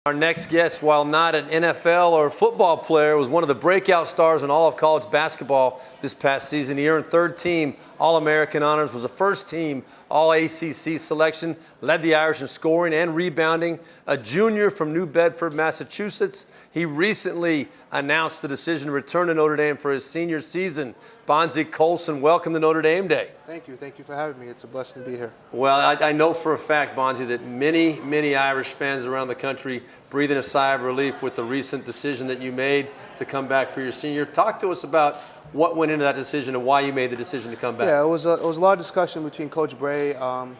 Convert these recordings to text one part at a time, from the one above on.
Our next guest, while not an NFL or football player, was one of the breakout stars in all of college basketball this past season. He earned third-team All-American honors, was a first-team All-ACC selection, led the Irish in scoring and rebounding. A junior from New Bedford, Massachusetts, he recently announced the decision to return to Notre Dame for his senior season. Bonzie Colson, welcome to Notre Dame Day. Thank you. Thank you for having me. It's a blessing to be here. Well, I know for a fact, Bonzie, that many Irish fans around the country breathing a sigh of relief with the recent decision that you made to come back for your senior. Talk to us about what went into that decision and why you made the decision to come back. Yeah, it was a lot of discussion between Coach Brey,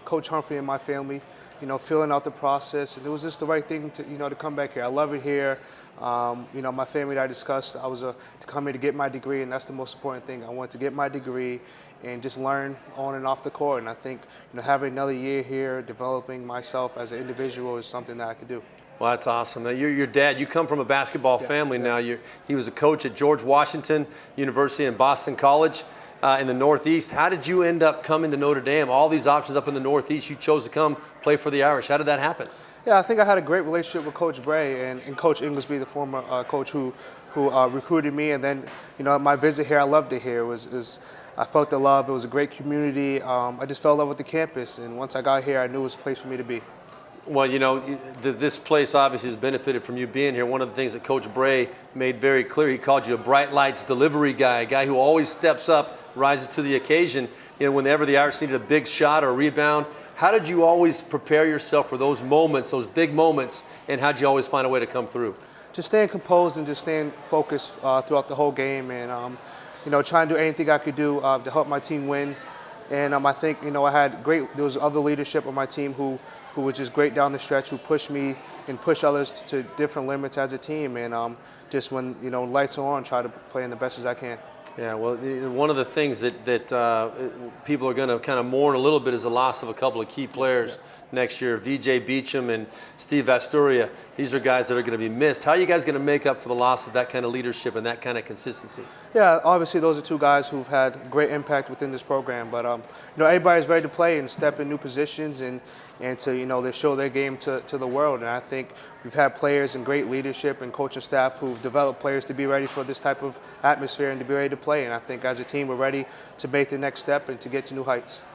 Coach Humphrey, and my family. Filling out the process, and it was just the right thing to come back here. I love it here. My family that I discussed, I was to come here to get my degree, and that's the most important thing. I wanted to get my degree and just learn on and off the court. And I think having another year here, developing myself as an individual is something that I could do. Well, that's awesome. Now, your dad, you come from a basketball family now. He was a coach at George Washington University and Boston College in the Northeast. How did you end up coming to Notre Dame? All these options up in the Northeast, you chose to come play for the Irish. How did that happen? Yeah, I think I had a great relationship with Coach Brey and Coach Inglesby, the former coach who recruited me. And then, my visit here, I loved it here. I felt the love. It was a great community. I just fell in love with the campus. And once I got here, I knew it was a place for me to be. Well, this place obviously has benefited from you being here. One of the things that Coach Brey made very clear, he called you a bright lights delivery guy, a guy who always steps up, rises to the occasion. Whenever the Irish needed a big shot or a rebound, how did you always prepare yourself for those moments, those big moments, and how did you always find a way to come through? Just staying composed and just staying focused throughout the whole game, and trying to do anything I could do to help my team win. And I think I had there was other leadership on my team who was just great down the stretch, who pushed me and pushed others to different limits as a team. And just when lights are on, try to play in the best as I can. Yeah, well, one of the things that people are going to kind of mourn a little bit is the loss of a couple of key players next year, VJ Beecham and Steve Asturia. These are guys that are going to be missed. How are you guys going to make up for the loss of that kind of leadership and that kind of consistency? Yeah, obviously those are two guys who've had great impact within this program. But everybody's ready to play and step in new positions and to they show their game to the world. And I think we've had players and great leadership and coaching staff who've developed players to be ready for this type of atmosphere and to be ready to play. And I think as a team we're ready to make the next step and to get to new heights.